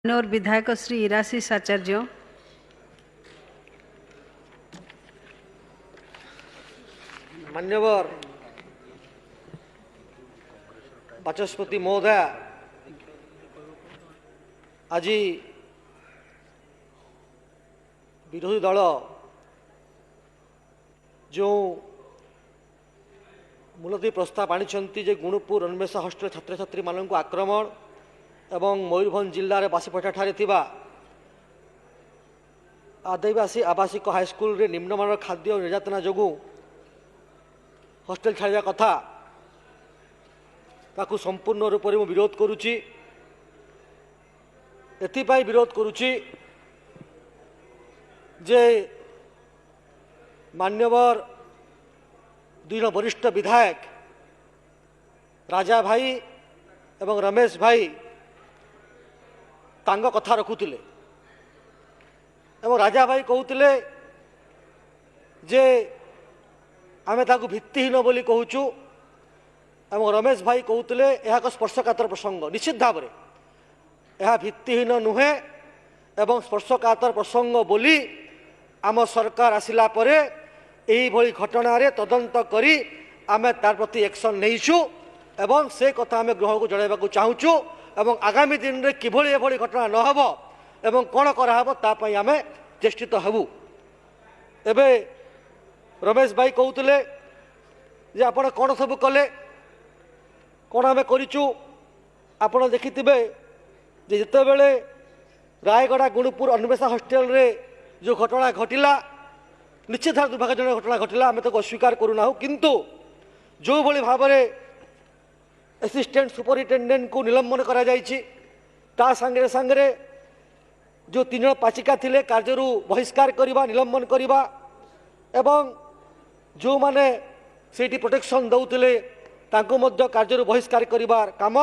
और विधायक श्री इराशीष आचार्य। मान्यवर बाचस्पति महोदय, आज विरोधी दल जो मुलतवी प्रस्ताव आनी गुणुपुर अन्वेषा हॉस्टेल छात्र छात्री मान आक्रमण एवं मयूरभंज जिले में बासीपटा आदिवासी आवासिक हाईस्कल रे निम्नमान खाद्य निर्यातना जो हॉस्टेल छाड़ा कथा ताकू संपूर्ण रूप में विरोध करुच्ची। एथिपाई विरोध करुच्ची जे मान्यवर दुई वरिष्ठ विधायक राजा भाई एवं रमेश भाई तांग कथा रखुले एवं राजा भाई कहते जे आमे ताकू भित्तिहीन बोली कहूचु एवं रमेश भाई कहते यह एक स्पर्शकातर प्रसंग। निश्चित भाव में यह भित्तिहीन नुहे एवं स्पर्शकातर प्रसंग बोली आम सरकार आसिला परे यही भली घटना रे तदंत करी आमे तार प्रति एक्शन नहींचु एवं से कथा आमे गृह को जणाइबा चाहूचु एवं आगामी दिन में किभली एभली घटना न हबो एवं कौन कराहबो ता पई आमे चेष्टित हेबु। एबे रमेश भाई कहते जे आपण कौन सब कले कौन आम करूँ आप देखिथे जिते बड़े रायगड़ा गुणुपुर अन्वेषा हॉस्टेल रे जो घटना घटिला निश्चित भाव दुर्भाग्यजनक घटना घटिला आम तो अस्वीकार करूना किंतु जो भली भाव में असिस्टेंट सुपरिटेडेंट को निलंबन करा जायछि ता संगे संगे जो 3 जन पाचिका थिले कार्यरू बहिष्कार करवा निलंबन करवा एवं जो माने सेठी प्रोटेक्शन दउथिले तांको मध्य कार्यरू बहिष्कार करिवार काम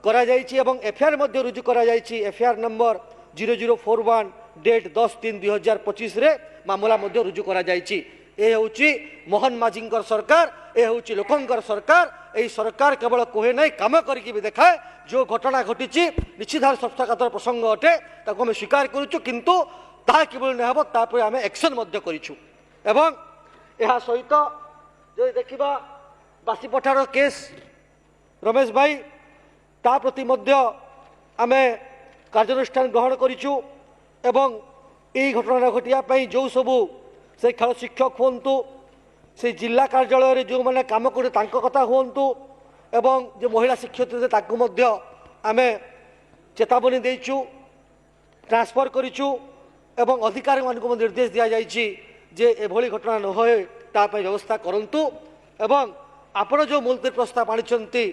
करा जायछि एवं एफआईआर मध्य रुजु करा जायछि। एफआईआर नंबर 0041 डेट 10/3/2025 रे मामला मध्य रुजु करा जायछि। ए होउछि मोहन माझींकर सरकार, ए होउछि लोकंकर सरकार। एही सरकार केवल कोहे नहीं काम करके भी देखाए। जो घटना घटी निश्चित भाव स्पर्शकातर प्रसंग अटे ताको आम स्वीकार करूँ किंतु ताहा किभली न हेबो तापर आम एक्शन मध्य करिछु एवं यह सहित जो देखा बासीपठार केस रमेश भाई ता प्रति मध्य आमे कार्यानुष्ठान ग्रहण करिछु एवं यही घटना घटिया जो सबू से खेल शिक्षक हुंतु से जिला कार्यालय जो मैंने काम करे तांको कथा हुंतु एवं जो महिला शिक्षक थे ताकू मध्य आमे चेतावनी देइछु ट्रांसफर करिछु एवं अधिकारी मानक निर्देश दिया जाइछि जे एभली घटना न होए ता पे व्यवस्था करंतु एवं आपण जो मुलतवी प्रस्ताव आनिछंती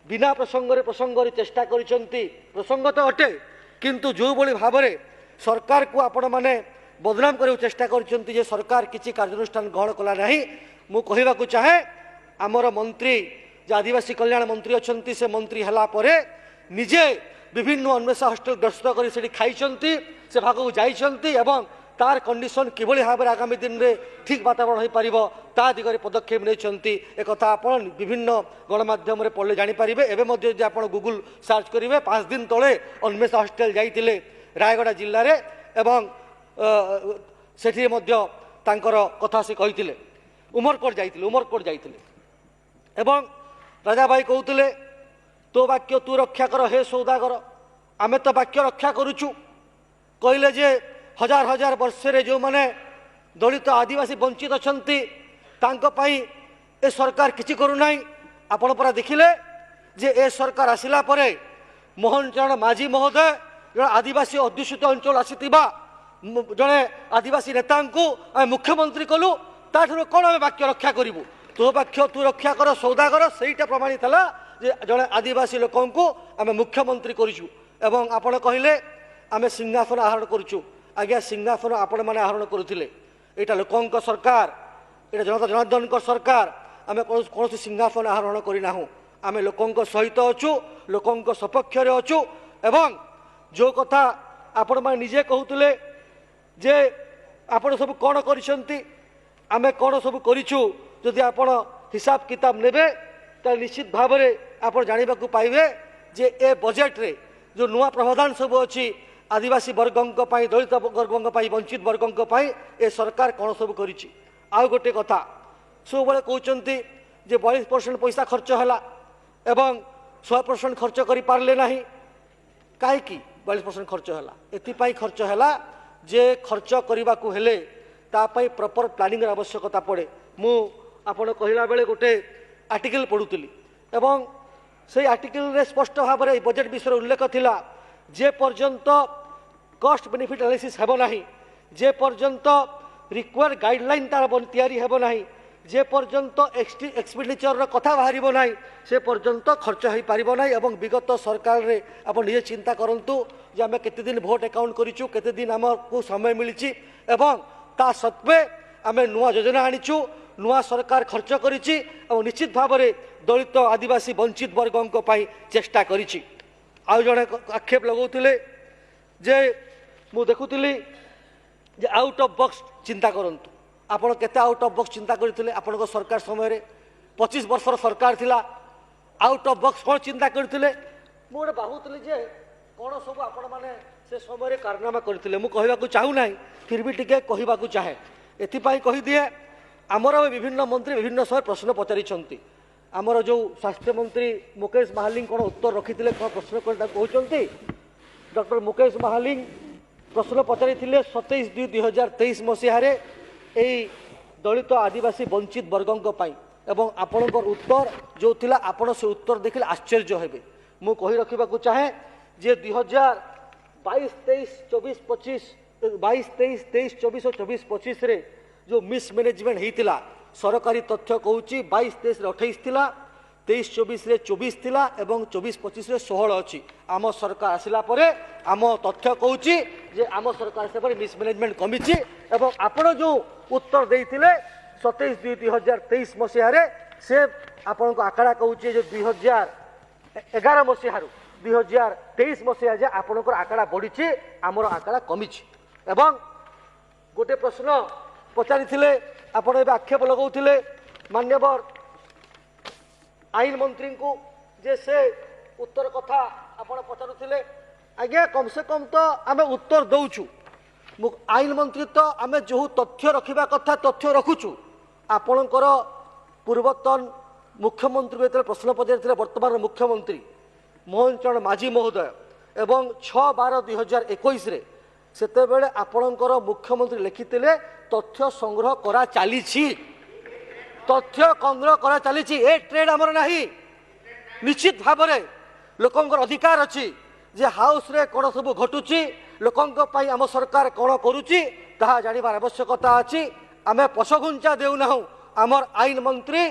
बिना प्रसंग रे चेष्टा करिसंती प्रसंग तो अटे किंतु जो भली भाव में सरकार को आपण माने बदनाम करने चेष्टा करिसंती जे सरकार किसी कार्यानुष्ठान ग्रहण कला नहीं। मु कहबा को चाहे आमर मंत्री जो आदिवासी कल्याण मंत्री अच्छी से मंत्री हला परे निजे विभिन्न अन्वेषा हॉस्टेल गस्त कर खाई से भाग को जाइछंती एवं तार कंडीशन किभली भाव में आगामी दिन में ठीक वातावरण हो पार ता दिगरे पदक्षेप नहीं एक आप विभिन्न गणमाध्यम पढ़ले जानीपारे। एवं आप गूगल सर्च करेंगे 5 दिन तले अन्वेषा हॉस्टेल जाइए रायगड़ा जिले में एवं सेठी तांकर कथा से कही उमरकोट जाइए एवं राजा भाई कहते तो वाक्य तू रक्षा कर हे सौदागर आमे तो वाक्य रक्षा करुचु कहले जे हजार हजार वर्ष जो माने दलित आदिवासी वंचित अछंती तांको पाई ए सरकार किछि करूना। आपण परा देखिले जे ए सरकार आसिला परे मोहन चरण माझी महोदय जो आदिवासी अध्युषित अंचल आसीतिबा जड़े आदिवासी नेता मुख्यमंत्री कलु ताठू कौन आम वाक्य रक्षा करूँ तो वाक्य तू रक्षा कर सौदागर सहीटा प्रमाणित है जे जड़े आदिवासी लोक आम मुख्यमंत्री करूँ एवं आपण कहले आम सिंहासन आहरण करुचु। आज्ञा सिंहासन आपण मैंने आहरण करुले यहाँ लोक सरकार यहाँ जनता जनार्दन सरकार आम कौन सिंहासन आहरण करना आम लोक सहित अच्छु लोक सपक्ष अच्छु एवं जो कथा आपण मैंने निजे कहते जे आपण सब कौन करिसंती आमे कौन सब करिछु जदि आपण हिसाब किताब नेबे तो निश्चित भाव में आप जानवा पाइबे जे ए बजेट रे जो नुआ प्रावधान सब अच्छी आदिवासी वर्गों पाई दलित वर्गों पाई वंचित वर्गों पाई ए सरकार कौन सब करिछि आउ गोटे कथा सब बेले कहउचंती जे 42% पैसा खर्च होला एवं 100% खर्च करि पारले नाही काहे की 42% खर्च होला एथिपाई खर्च होला जे खर्च करबा को हेले ता पाई प्रॉपर प्लानिंग आवश्यकता पड़े मु आपण कहला बेले गोटे आर्टिकल पढुतली एवं से आर्टिकल रे स्पष्ट भाव में बजेट विषय उल्लेख थिला जे पर्यंत कॉस्ट बेनिफिट एनालिसिस हेबो नाही जे पर्यंत रिक्वायर्ड गाइडलाइन तार तैयारी हेबो नाही जे पर्यंत एक्सपेंडिचर रो कथा बाहरिबो नाही से पर्यंत खर्च होई पारिबो नाही एवं विगत सरकार रे आपण निजे चिंता करंतु जे आमे केते दिन भोट अकाउंट करिछु केते दिन हमको समय मिलिछि एवं ता सत्वे आमे नुआ योजना आनिछु नुआ सरकार खर्च करिछि और निश्चित भाव में दलित आदिवासी वंचित वर्गों पाई चेष्टा करिछि आउ जणे आक्षेप लगाउथिले जे मु देखुथिली जे आउट ऑफ बॉक्स चिंता करंतु आपण केते आउट ऑफ बॉक्स चिंता करथिले आपनको सरकार समय रे 25 वर्षर सरकार थिला आउट ऑफ बॉक्स कोन चिंता करथिले मु गोटे बाहुतली जे कोन सब आपण माने से समय रे कारनामा करथिले मु कहबा को चाहू नाही फिर भी टिके कहबा को चाहे एथि पाई कहि दिए आमर विभिन्न मंत्री विभिन्न समय प्रश्न पचारि आमर जो स्वास्थ्य मंत्री मुकेश महालिंग कौन उत्तर रखी कौन प्रश्न कहते डॉक्टर मुकेश महालिंग प्रश्न पचारि 27/2/2023 मसीह दलित आदिवासी वंचित वर्गों पाई एवं आपणकर उत्तर जो थिला आपण से उत्तर देखिले आश्चर्य हेबे मु कहि रखिबा को चाहे जे 2022-23 24-25 22-23 23-24 और 24-25 रे जो मिसमैनेजमेंट होता सरकारी तथ्य कहूँ 22-23 28 थिला 23-24 रे 24 थिला एवं 24-25 रे 16 अच्छी आम सरकार आसिला परे आम तथ्य कहूँ जे आम सरकार से मिसमैनेजमेंट कमी एवं आपण जो उत्तर देते 27/2/2023 मसीह से आपण को आंकड़ा कहूँ जो 2011 मसीह 2023 मसीह जे आपणकर आंकड़ा बढ़ी आमर आंकड़ा कमी एवं गोटे प्रश्न पचारि आपण ए आक्षेप लगाउथिले मान्यवर आईन मंत्री को जे से उत्तर कथा आपण पचारुथिले आज्ञा कम से कम तो आमे उत्तर दउछु आईन मंत्री तो आमे जो तथ्य रखिबा कथा तथ्य रखुछु आपणकर पूर्वतन मुख्यमंत्री जेतले प्रश्न पचारिथिले वर्तमान मुख्यमंत्री मोहन चरण माझी महोदय एवं 6/12/2021 रे सेते बेले आपणकर मुख्यमंत्री लिखिथिले तथ्य संग्रह करा चलीछि तथ्य संग्रह करा चलीछि ए ट्रेड हमर नाही निश्चित भाव में लोकंकर अधिकार अछि जे हाउस रे कोन सब घटुछि लोकंक पई हम सरकार कोन करूछि ताहा जानिबार आवश्यकता अछि आमे पछगुंचा देउ नाहु हमर आईन मंत्री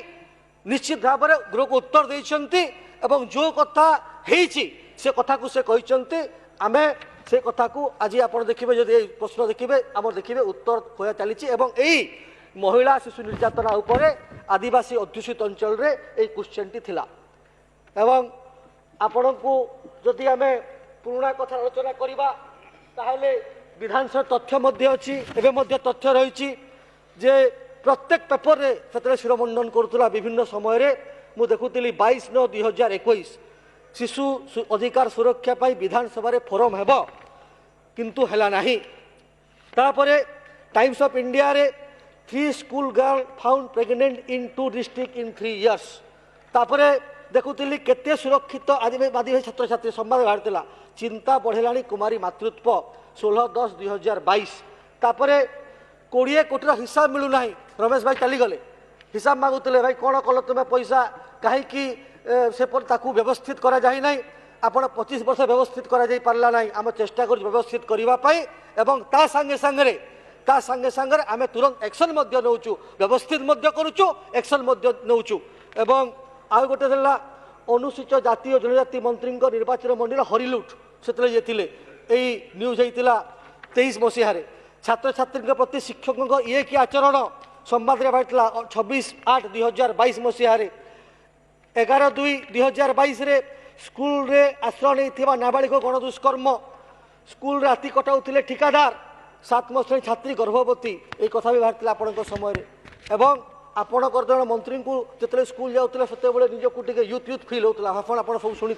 निश्चित भाव में गृह को उत्तर दैछंती एवं जो कथा हेछि से कथा को से कहिछंती आमे से कथा को आज आप देखिए जदि प्रश्न देखिए आम देखिए उत्तर होया चली यही महिला शिशु निर्यातना उपरे आदिवासी अध्युषित अंचल रे ए क्वेश्चन टी थिला एवं आपण को जदि आम पुराणा कथा आलोचना करवा ताहले विधानसभा तथ्य मध्य अच्छी एवं मध्य तथ्य रही जे प्रत्येक पेपर रे सेतरे शिरोमंडन करुला विभिन्न समय रे मु देखुली 22/9/2021 शिशु अधिकार सुरक्षा पाई विधानसभा रे फोरम हेबो किंतु हेला नाही तापरे टाइम्स ऑफ इंडिया रे 3 school girl found pregnant in 2 district in 3 years तापरे देखुली केते सुरक्षित आदिवासी छात्र छात्री संवाद बाहरला चिंता बढ़ेलाणी कुमारी मातृत्व 16/10/2022 तापरे 20 कोटी हिसाब मिलूना रमेश भाई चलीगले हिसाब मागुले भाई कौन कल तुम्हें पैसा कहीं से ताकू व्यवस्थित करा जाए ना आपण 25 वर्ष व्यवस्थित करा जाई पारला ना आम चेष्टा कर व्यवस्थित करने एवं ता संगे संगे आम तुरंत एक्शन नौचु व्यवस्थित करुचु एक्शन नौचु एवं आउ गोटे देला अनुसूचित जाति और जनजाति मंत्री निर्वाचन मंडल हरिलुट से न्यूज होता 23 मसीह छात्र छात्री प्रति शिक्षकों ये कि आचरण संवाद बाहर 26/8/2022 मसीह 11/2/2022 स्कूल रे आश्रय नहीं नाबालिग गण दुष्कर्म स्कूल राति कटाऊे ठिकादार 7 श्रेणी छात्री गर्भवती ये कथा भी बाहर आपण समय एवं आपणकर जन मंत्री को जिते स्कूल जाऊे से निजक टे यूथ यूथ फिल होता आप सब शुणी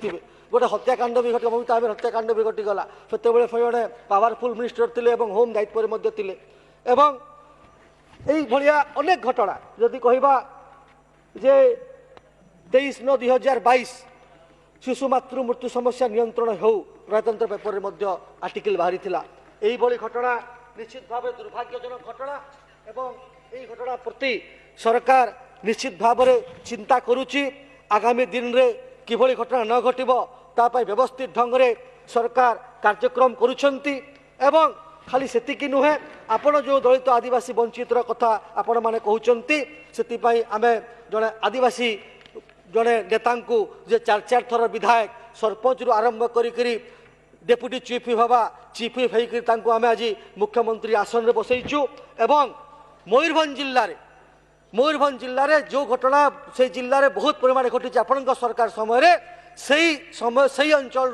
गोटे हत्याकांड भी घटी ममता आम हत्याकांड भी घटीगला से जड़े पावरफुल मिनिस्टर थे होम दायित्व थे भाया अनेक घटना जदि कहवा जे 23/9/2022 शिशु मातृ मृत्यु समस्या नियंत्रण हो प्रजातंत्र पेपर में आर्टिकल बाहरी यही घटना निश्चित भाव दुर्भाग्यजनक घटना एवं यही घटना प्रति सरकार निश्चित भाव चिंता करुच्ची आगामी दिन में किभली घटना न घटिबो तापाई व्यवस्थित ढंग से सरकार कार्यक्रम करुछंती एवं खाली सेतिकी नुहे आपण जो दलित आदिवासी वंचितर कथा आपण माने कहउचंती सेतिपाई आमे जने आदिवासी जड़े नेता जे 4 थर विधायक सरपंच रु आरंभ करी डेप्यूटी चीफ हवा चीफ होकर आम आज मुख्यमंत्री आसन में बसईचु एवं मयूरभंज जिले में जो घटना से जिले में बहुत परिमाण घटी आपण सरकार समय से अंचल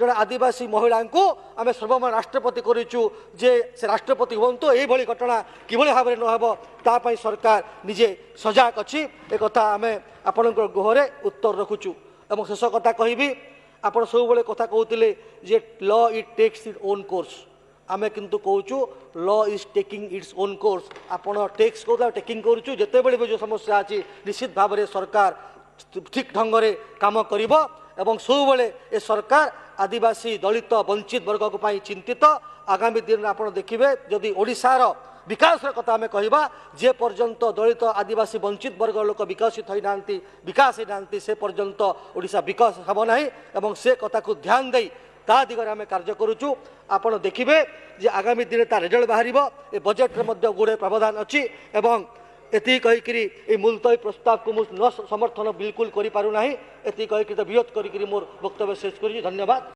जड़े आदिवासी महिला को आम सर्वमान राष्ट्रपति करूँ जे से राष्ट्रपति हूँ यही घटना किभली भाव में नहब तापाई सरकार निजे सजाग अच्छी एक आम आपण गुहरे उत्तर रखुचु एवं शेष कथा कहि आप सब कथा कहते जे law it takes its own course आमे किंतु कहूँ law is taking its own course आपण टेक्स कहता टेकिंग करूँ जिते बड़े भी जो समस्या अच्छी निश्चित भाव में सरकार ठीक ढंग से काम करिबो एवं सब ए सरकार आदिवासी दलित वंचित वर्ग को चिंतित आगामी दिन में आप देखिए जदि ओडिशार विकास कथा आम कहवा जे पर्यंत दलित आदिवासी वंचित वर्ग लोक विकसित होना विकास होना से पर्यंत ओडिशा विकास हम ना एवं से कथा को ध्यान दे ता दिगरे आम कार्य करुचु आपण देखिए जे आगामी दिन ता रिजल्ट बाहर ए बजेट में गुड़े प्रावधान अच्छी एवं एति कहीकि मुलतवी प्रस्ताव को मुझे न समर्थन बिल्कुल करि पारु नाही एति कहीकि विरोध करी मोर वक्तव्य शेष करी धन्यवाद।